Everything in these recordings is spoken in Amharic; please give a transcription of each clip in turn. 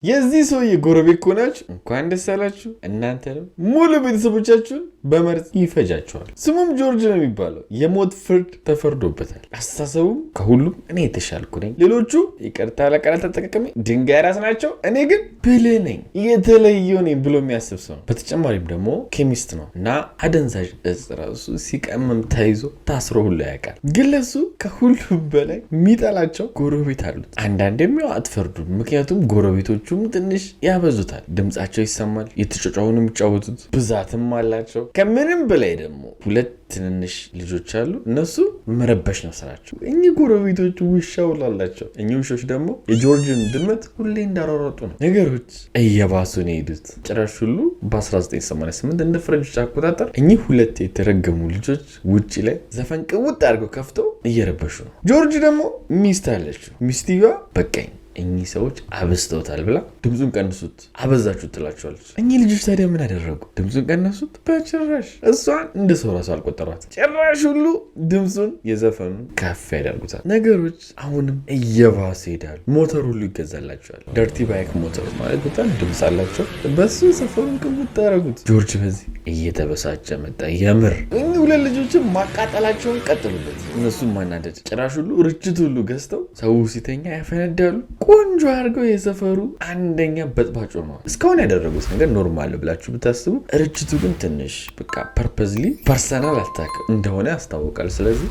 የዚህ ሰውዬ ጎረቤት ከሆናችሁ እንኳን ደስ አላችሁ። እናንተንም ሙሉ ቤተሰቦቻችሁን በመርዝ ይፈጃቸዋል። ስሙም ጆርጅ ነው የሚባለው። የሞት ፍርድ ተፈርዶበታል። አስተሳሰቡም ከሁሉም እኔ የተሻልኩ ነኝ፣ ሌሎቹ ይቅርታ ለቃላት ተጠቃቀሚ ድንጋይ ራስ ናቸው፣ እኔ ግን ብልህ ነኝ፣ የተለየው ነኝ ብሎ የሚያስብ ሰው ነው። በተጨማሪም ደግሞ ኬሚስት ነው እና አደንዛዥ እጽ ራሱ ሲቀመም ተይዞ ታስሮ ሁሉ ያውቃል። ግን ለሱ ከሁሉም በላይ የሚጠላቸው ጎረቤት አሉት። አንዳንዴም ያው አትፈርዱም፣ ምክንያቱም ጎረቤቶቹ ትንሽ ያበዙታል። ድምጻቸው ይሰማል፣ የተጫጫውን የሚጫወቱት ብዛትም አላቸው። ከምንም በላይ ደግሞ ሁለት ትንንሽ ልጆች አሉ። እነሱ መረበሽ ነው ስራቸው። እኚህ ጎረቤቶቹ ውሻ ውላላቸው። እኚህ ውሾች ደግሞ የጆርጅን ድመት ሁሌ እንዳሯሯጡ ነው። ነገሮች እየባሱ ነው የሄዱት። ጭራሽ ሁሉ በ1988 እንደ ፈረንጆች አቆጣጠር እኚህ ሁለት የተረገሙ ልጆች ውጭ ላይ ዘፈን ቅውጥ አድርገው ከፍተው እየረበሹ ነው። ጆርጅ ደግሞ ሚስት አለችው። ሚስትየዋ በቃኝ እኚህ ሰዎች አበዝተውታል ብላ ድምፁን ቀንሱት፣ አበዛችሁት ትላቸዋለች። እኚህ ልጆች ታዲያ ምን አደረጉ? ድምፁን ቀነሱት? በጭራሽ። እሷን እንደ ሰው ራሱ አልቆጠሯት። ጭራሽ ሁሉ ድምፁን የዘፈኑን ከፍ ያደርጉታል። ነገሮች አሁንም እየባሱ ይሄዳሉ። ሞተር ሁሉ ይገዛላቸዋል። ደርቲ ባይክ ሞተር ማለት በጣም ድምፅ አላቸው። በሱ ሰፈሩን ቅውጥ ያደረጉት። ጆርጅ በዚህ እየተበሳጨ መጣ። የምር እኚህ ሁለት ልጆችን ማቃጠላቸውን ቀጥሉበት፣ እነሱን ማናደድ። ጭራሽ ሁሉ ርችት ሁሉ ገዝተው ሰው ሲተኛ ያፈነዳሉ። ቆንጆ አድርገው የሰፈሩ አንደኛ በጥባጭ ሆነዋል። እስካሁን ያደረጉት ነገር ኖርማል ብላችሁ ብታስቡ፣ ርችቱ ግን ትንሽ በቃ ፐርፐዝሊ ፐርሰናል አታክ እንደሆነ ያስታውቃል። ስለዚህ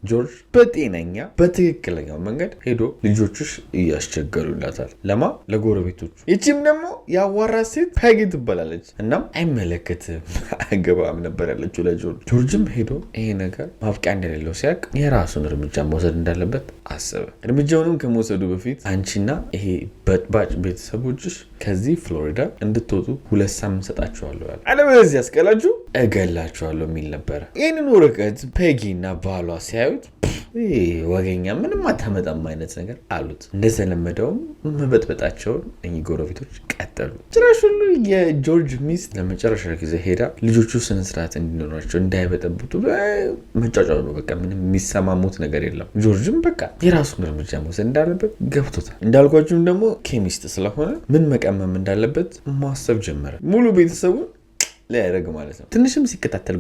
ጆርጅ በጤነኛ በትክክለኛው መንገድ ሄዶ ልጆቹሽ እያስቸገሩላታል። ለማ ለጎረቤቶቹ። ይቺም ደግሞ ያዋራት ሴት ፔጊ ትባላለች። እናም አይመለከትም አገባም ነበር ያለችው ለጆርጅ። ጆርጅም ሄዶ ይሄ ነገር ማብቂያ እንደሌለው ሲያውቅ የራሱን እርምጃ መውሰድ እንዳለበት አሰበ። እርምጃውንም ከመውሰዱ በፊት አንቺና ይሄ በጥባጭ ቤተሰቦችሽ ከዚህ ፍሎሪዳ እንድትወጡ 2 ሳምንት ሰጣችኋለሁ ያለ፣ አለበለዚያ ያስቀላችሁ እገላችኋለሁ የሚል ነበረ። ይህንን ወረቀት ፔጊ እና ባሏ ሲያዩት ወገኛ ምንም አታመጣም አይነት ነገር አሉት። እንደተለመደውም መበጥበጣቸውን እኚህ ጎረቤቶች ቀጠሉ። ጭራሽ ሁሉ የጆርጅ ሚስት ለመጨረሻ ጊዜ ሄዳ ልጆቹ ስነስርዓት እንዲኖራቸው እንዳይበጠብጡ መጫጫው ነው። በቃ ምንም የሚሰማሙት ነገር የለም። ጆርጅም በቃ የራሱን እርምጃ መውሰድ እንዳለበት ገብቶታል። እንዳልኳችሁም ደግሞ ኬሚስት ስለሆነ ምን መቀመም እንዳለበት ማሰብ ጀመረ። ሙሉ ቤተሰቡን ሊያደርግ ማለት ነው። ትንሽም ሲከታተል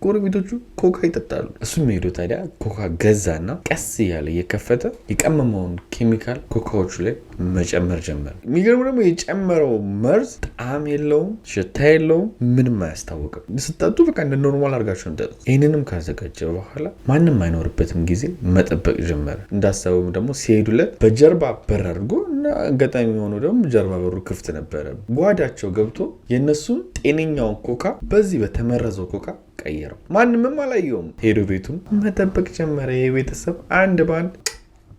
ጎረቤቶቹ ኮካ ይጠጣሉ። እሱም ሄዶ ታዲያ ኮካ ገዛና ቀስ እያለ እየከፈተ የቀመመውን ኬሚካል ኮካዎቹ ላይ መጨመር ጀመረ። የሚገርሙ ደግሞ የጨመረው መርዝ ጣዕም የለውም፣ ሽታ የለውም፣ ምንም አያስታውቅም። ስጠጡ በቃ እንደ ኖርማል አድርጋችሁ እንጠጡት። ይህንንም ካዘጋጀ በኋላ ማንም አይኖርበትም ጊዜ መጠበቅ ጀመረ። እንዳሰበውም ደግሞ ሲሄዱለት በጀርባ በር አድርጎ እና አጋጣሚ የሆኑ ደግሞ ጀርባ በሩ ክፍት ነበረ። ጓዳቸው ገብቶ የእነሱን ጤነኛውን ኮካ በዚህ በተመረዘው ኮካ ቀየረው። ማንምም አላየውም። ሄዶ ቤቱን መጠበቅ ጀመረ። የቤተሰብ አንድ በአንድ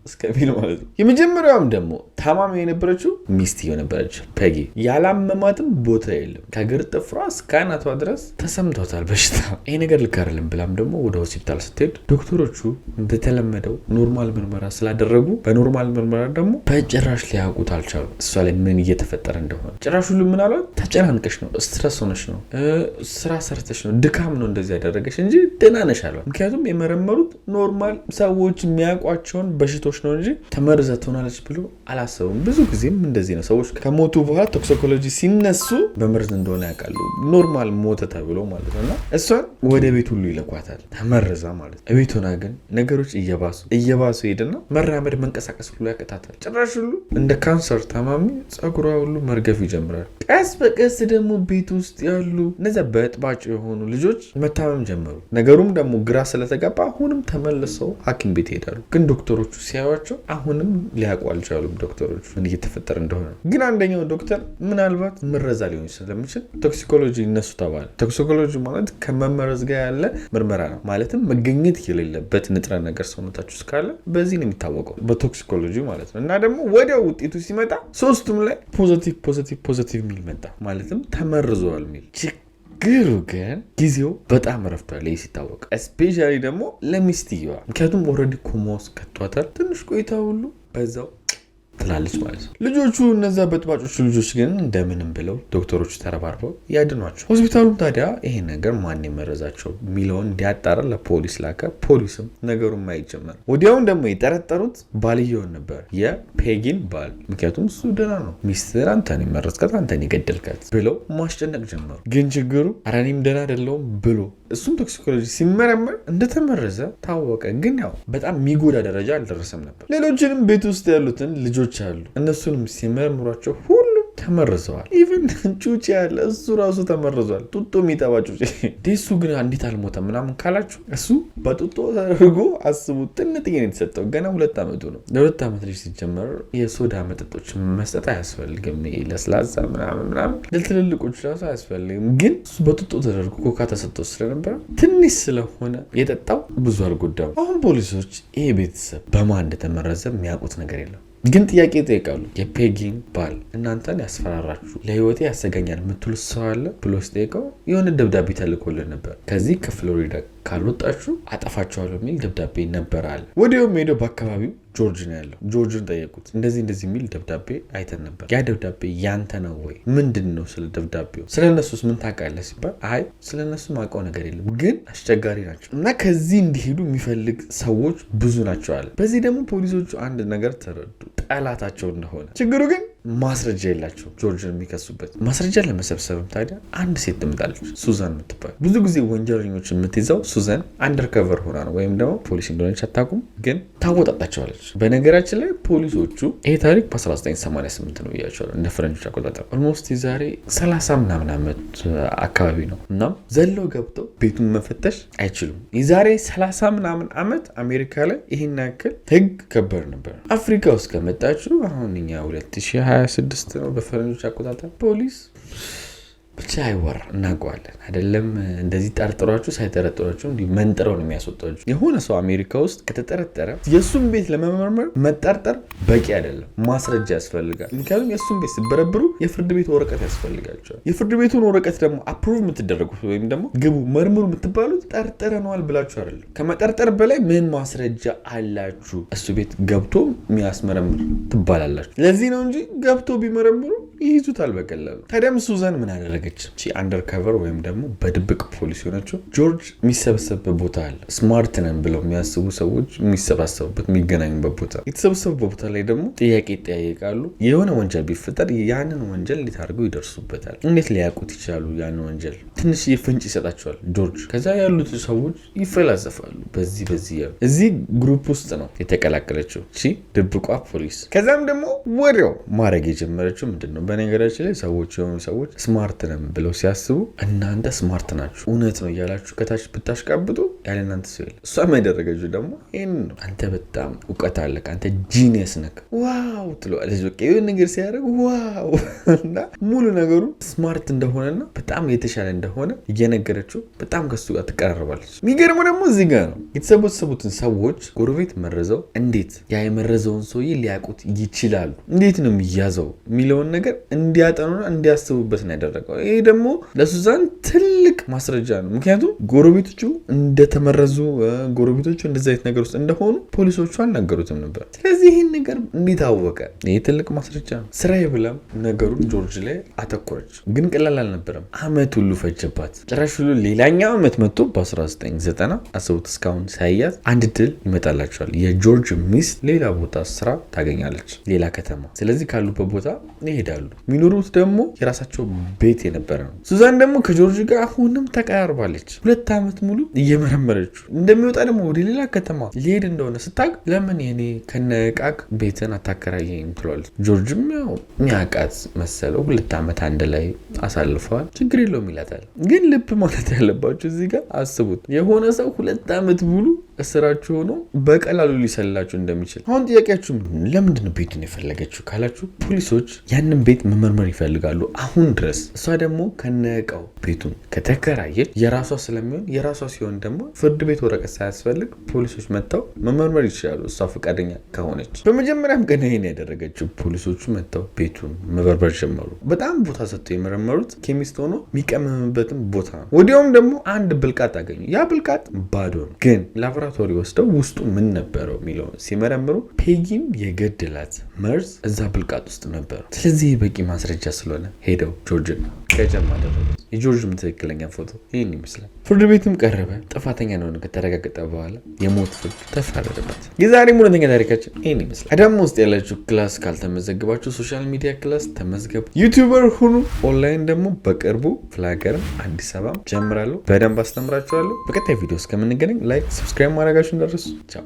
እስከሚል ማለት ነው። የመጀመሪያውም ደግሞ ታማሚ የነበረችው ሚስትየው ነበረች ፔጊ። ያላመማትም ቦታ የለም። ከእግር ጥፍሯ እስከ አናቷ ድረስ ተሰምቷታል በሽታ። ይሄ ነገር ልክ አይደለም ብላም ደግሞ ወደ ሆስፒታል ስትሄድ ዶክተሮቹ እንደተለመደው ኖርማል ምርመራ ስላደረጉ በኖርማል ምርመራ ደግሞ በጭራሽ ሊያውቁት አልቻሉ እሷ ላይ ምን እየተፈጠረ እንደሆነ። ጭራሽ ሁሉ ምን አሏት? ተጨናንቀሽ ነው፣ ስትረስ ሆነሽ ነው፣ ስራ ሰርተሽ ነው፣ ድካም ነው እንደዚህ ያደረገሽ እንጂ ደህና ነሽ አሏት። ምክንያቱም የመረመሩት ኖርማል ሰዎች የሚያውቋቸውን በሽቶች ነው እንጂ ተመርዛ ትሆናለች ብሎ አላሰቡም። ብዙ ጊዜም እንደዚህ ነው። ሰዎች ከሞቱ በኋላ ቶክሲኮሎጂ ሲነሱ በመርዝ እንደሆነ ያውቃሉ። ኖርማል ሞተ ተብሎ ማለት ነው። እና እሷን ወደ ቤት ሁሉ ይለኳታል ተመርዛ ማለት ነው። ቤት ሆና ግን ነገሮች እየባሱ ሄድና መራመድ መንቀሳቀስ ሁሉ ያቅታታል። ጭራሽ ሁሉ እንደ ካንሰር ታማሚ ጸጉሯ ሁሉ መርገፍ ይጀምራል። ቀስ በቀስ ደግሞ ቤት ውስጥ ያሉ እነዚያ በጥባጭ የሆኑ ልጆች መታመም ጀመሩ። ነገሩም ደግሞ ግራ ስለተጋባ አሁንም ተመልሰው ሐኪም ቤት ይሄዳሉ። ግን ዶክተሮቹ ሲያዩዋቸው አሁንም ሊያውቁ አልቻሉም። ዶክተሮቹ ምን እየተፈጠረ እንደሆነ ግን አንደኛው ዶክተር ምናልባት መረዛ ሊሆን ስለሚችል ቶክሲኮሎጂ እነሱ ተባለ። ቶክሲኮሎጂ ማለት ከመመረዝ ጋር ያለ ምርመራ ነው። ማለትም መገኘት የሌለበት ንጥረ ነገር ሰውነታችሁ እስካለ በዚህ ነው የሚታወቀው በቶክሲኮሎጂ ማለት ነው። እና ደግሞ ወዲያው ውጤቱ ሲመጣ ሶስቱም ላይ ፖዚቲቭ የሚል መጣ። ማለትም ተመርዘዋል የሚል ግሩ ግን ጊዜው በጣም ረፍቷል። ይህ ሲታወቅ እስፔሻሊ ደግሞ ለሚስትየዋ፣ ምክንያቱም ኦልሬዲ ኮማ ውስጥ ከቷታል። ትንሽ ቆይታ ሁሉ በዛው ትላለች ማለት ነው። ልጆቹ እነዛ በጥባጮቹ ልጆች ግን እንደምንም ብለው ዶክተሮቹ ተረባርበው ያድኗቸው። ሆስፒታሉም ታዲያ ይሄ ነገር ማን የመረዛቸው የሚለውን እንዲያጣራ ለፖሊስ ላከ። ፖሊስም ነገሩን ማየት ጀመረ። ወዲያውን ደግሞ የጠረጠሩት ባልየውን ነበር፣ የፔጊን ባል። ምክንያቱም እሱ ደህና ነው፣ ሚስትር አንተን የመረዝካት አንተን የገደልካት ብለው ማስጨነቅ ጀመሩ። ግን ችግሩ ኧረ እኔም ደህና አይደለሁም ብሎ እሱም ቶክሲኮሎጂ ሲመረመር እንደተመረዘ ታወቀ። ግን ያው በጣም የሚጎዳ ደረጃ አልደረሰም ነበር። ሌሎችንም ቤት ውስጥ ያሉትን ልጆች አሉ፣ እነሱንም ሲመረምሯቸው ሁሉም ተመርዘዋል። ኢቨን ጩጬ ያለ እሱ ራሱ ተመርዟል። ጡጦ የሚጠባ ጩጬ። እሱ ግን እንዴት አልሞተም ምናምን ካላችሁ እሱ በጡጦ ተደርጎ አስቡ። ጥንጥዬ ነው የተሰጠው። ገና 2 ዓመቱ ነው። ለ2 ዓመት ልጅ ሲጀመር የሶዳ መጠጦች መስጠት አያስፈልግም። ለስላሳ ምናምን ለትልልቆች ራሱ አያስፈልግም። ግን እሱ በጡጦ ተደርጎ ኮካ ተሰጥቶ ስለነበረ ትንሽ ስለሆነ የጠጣው ብዙ አልጎዳም። አሁን ፖሊሶች ይሄ ቤተሰብ በማን እንደተመረዘ የሚያውቁት ነገር የለም። ግን ጥያቄ ይጠይቃሉ። የፔጊን ባል እናንተን ያስፈራራችሁ ለህይወቴ ያሰጋኛል የምትሉት ሰው አለ ብሎ ሲጠይቀው የሆነ ደብዳቤ ተልኮልን ነበር፣ ከዚህ ከፍሎሪዳ ካልወጣችሁ አጠፋችኋለሁ የሚል ደብዳቤ ነበር አለ። ወዲያውም ሄደው በአካባቢው ጆርጅ ነው ያለው። ጆርጅን ጠየቁት። እንደዚህ የሚል ደብዳቤ አይተን ነበር፣ ያ ደብዳቤ ያንተ ነው ወይ? ምንድን ነው ስለ ደብዳቤው? ስለ እነሱስ ምን ታውቃለህ ሲባል አይ ስለ እነሱ ማውቀው ነገር የለም፣ ግን አስቸጋሪ ናቸው እና ከዚህ እንዲሄዱ የሚፈልግ ሰዎች ብዙ ናቸው አለ። በዚህ ደግሞ ፖሊሶቹ አንድ ነገር ተረዱ፣ ጠላታቸው እንደሆነ። ችግሩ ግን ማስረጃ የላቸው ጆርጅን የሚከሱበት። ማስረጃ ለመሰብሰብም ታዲያ አንድ ሴት ትመጣለች፣ ሱዛን የምትባል። ብዙ ጊዜ ወንጀለኞች የምትይዘው ሱዛን አንደርከቨር ሆና ነው፣ ወይም ደግሞ ፖሊስ እንደሆነች አታውቁም፣ ግን ታወጣጣቸዋለች። በነገራችን ላይ ፖሊሶቹ ይሄ ታሪክ በ1988 ነው ብያቸዋለሁ፣ እንደ ፈረንጆች አቆጣጠር። ኦልሞስት የዛሬ 30 ምናምን ዓመት አካባቢ ነው። እናም ዘለው ገብተው ቤቱን መፈተሽ አይችሉም። የዛሬ 30 ምናምን ዓመት አሜሪካ ላይ ይህን ያክል ህግ ከበር ነበር። አፍሪካ ውስጥ ከመጣችሁ አሁን እኛ 2026 ነው በፈረንጆች አቆጣጠር። ፖሊስ ብቻ አይወራ እናውቀዋለን አይደለም። እንደዚህ ጠርጥሯችሁ ሳይጠረጥሯችሁ እንዲህ መንጥረው ነው የሚያስወጣችሁ። የሆነ ሰው አሜሪካ ውስጥ ከተጠረጠረ የእሱን ቤት ለመመርመር መጠርጠር በቂ አይደለም፣ ማስረጃ ያስፈልጋል። ምክንያቱም የእሱን ቤት ሲበረብሩ የፍርድ ቤት ወረቀት ያስፈልጋቸዋል። የፍርድ ቤቱን ወረቀት ደግሞ አፕሩቭ የምትደረጉት ወይም ደግሞ ግቡ መርምሩ የምትባሉት ጠርጥረነዋል ብላችሁ አይደለም። ከመጠርጠር በላይ ምን ማስረጃ አላችሁ እሱ ቤት ገብቶ የሚያስመረምር ትባላላችሁ። ለዚህ ነው እንጂ ገብቶ ቢመረምሩ ይይዙታል በቀላሉ። ታዲያም ሱዛን ምን አደረገ? አንደርከቨር ወይም ደግሞ በድብቅ ፖሊስ የሆነችው ጆርጅ የሚሰበሰብበት ቦታ አለ። ስማርት ነን ብለው የሚያስቡ ሰዎች የሚሰባሰቡበት የሚገናኙበት ቦታ። የተሰበሰቡበት ቦታ ላይ ደግሞ ጥያቄ ይጠያየቃሉ። የሆነ ወንጀል ቢፈጠር ያንን ወንጀል እንዴት አድርገው ይደርሱበታል? እንዴት ሊያውቁት ይችላሉ? ያንን ወንጀል ትንሽ ፍንጭ ይሰጣቸዋል ጆርጅ። ከዛ ያሉት ሰዎች ይፈላሰፋሉ። በዚህ ያሉ እዚህ ግሩፕ ውስጥ ነው የተቀላቀለችው ድብቋ ፖሊስ። ከዛም ደግሞ ወዲያው ማድረግ የጀመረችው ምንድን ነው? በነገራችን ላይ ሰዎች የሆኑ ሰዎች ስማርት ነን ብለው ሲያስቡ እናንተ ስማርት ናችሁ እውነት ነው እያላችሁ ከታች ብታሽቃብጡ ያለ እናንተ ሰው የለም። እሷም ያደረገችው ደግሞ ይህን ነው። አንተ በጣም እውቀት አለክ፣ አንተ ጂኒየስ ነክ፣ ዋው ትለዋለች። በቃ ይሁን ነገር ሲያደርግ ዋው እና ሙሉ ነገሩ ስማርት እንደሆነና በጣም የተሻለ እንደሆነ እየነገረችው በጣም ከሱ ጋር ትቀራረባለች። የሚገርመው ደግሞ እዚህ ጋር ነው የተሰበሰቡትን ሰዎች ጎረቤት መረዘው እንዴት ያ የመረዘውን ሰውዬ ሊያውቁት ይችላሉ፣ እንዴት ነው የሚያዘው የሚለውን ነገር እንዲያጠኑና እንዲያስቡበት ነው ያደረገው። ይሄ ደግሞ ለሱዛን ትልቅ ማስረጃ ነው። ምክንያቱም ጎረቤቶቹ እንደተመረዙ ጎረቤቶቹ እንደዚህ አይነት ነገር ውስጥ እንደሆኑ ፖሊሶቹ አልነገሩትም ነበር። ስለዚህ ይህን ነገር እንዴት አወቀ? ይህ ትልቅ ማስረጃ ነው። ስራዬ ብላም ነገሩን ጆርጅ ላይ አተኮረች። ግን ቀላል አልነበረም። አመት ሁሉ ፈጀባት። ጭራሽ ሁሉ ሌላኛው አመት መጥቶ በ1990 አስቡት እስካሁን ሳይያዝ አንድ ድል ይመጣላቸዋል። የጆርጅ ሚስት ሌላ ቦታ ስራ ታገኛለች፣ ሌላ ከተማ። ስለዚህ ካሉበት ቦታ ይሄዳሉ። የሚኖሩት ደግሞ የራሳቸው ቤት የነበረ ነው። ሱዛን ደግሞ ከጆርጅ ጋር አሁንም ተቀራርባለች። 2 ዓመት ሙሉ እየመረመረችው እንደሚወጣ ደግሞ ወደ ሌላ ከተማ ሊሄድ እንደሆነ ስታቅ ለምን የኔ ከነቃቅ ቤትን አታከራየኝ ትሏለች። ጆርጅም ያው ሚያቃት መሰለው። 2 ዓመት አንድ ላይ አሳልፈዋል፣ ችግር የለውም ይላታል። ግን ልብ ማለት ያለባችሁ እዚህ ጋር አስቡት፣ የሆነ ሰው 2 ዓመት ሙሉ እስራችሁ ሆኖ በቀላሉ ሊሰላችሁ እንደሚችል። አሁን ጥያቄያችሁ ለምንድን ነው ቤቱን የፈለገችው ካላችሁ፣ ፖሊሶች ያንን ቤት መመርመር ይፈልጋሉ አሁን ድረስ። እሷ ደግሞ ከነቃው ቤቱን ከተከራየች የራሷ ስለሚሆን የራሷ ሲሆን ደግሞ ፍርድ ቤት ወረቀት ሳያስፈልግ ፖሊሶች መጥተው መመርመር ይችላሉ እሷ ፈቃደኛ ከሆነች። በመጀመሪያም ቀን ይሄን ያደረገችው ፖሊሶቹ መጥተው ቤቱን መበርበር ጀመሩ። በጣም ቦታ ሰጥተው የመረመሩት ኬሚስት ሆኖ የሚቀመምበትም ቦታ ነው። ወዲያውም ደግሞ አንድ ብልቃጥ አገኙ። ያ ብልቃጥ ባዶ ነው፣ ግን ላብራቶሪ ላቦራቶሪ ወስደው ውስጡ ምን ነበረው የሚለው ሲመረምሩ ፔጊን የገደላት መርዝ እዛ ብልቃጥ ውስጥ ነበር። ስለዚህ በቂ ማስረጃ ስለሆነ ሄደው ጆርጅን ከጀማ አደረጉት። የጆርጅም ትክክለኛ ፎቶ ይህን ይመስላል። ፍርድ ቤትም ቀረበ። ጥፋተኛ እንደሆነ ከተረጋገጠ በኋላ የሞት ፍርድ ተፈረደበት። የዛሬ ሙለተኛ ታሪካችን ይህን ይመስላል። አዳማ ውስጥ ያላችሁ ክላስ ካልተመዘግባችሁ ሶሻል ሚዲያ ክላስ ተመዝገቡ፣ ዩቲዩበር ሁኑ። ኦንላይን ደግሞ በቅርቡ ፍላገርም አዲስ አበባ ጀምራለሁ። በደንብ አስተምራችኋለሁ። በቀጣይ ቪዲዮ እስከምንገናኝ ላይክ፣ ሰብስክራይብ ማድረጋችሁ እንዳትረሱ። ቻው።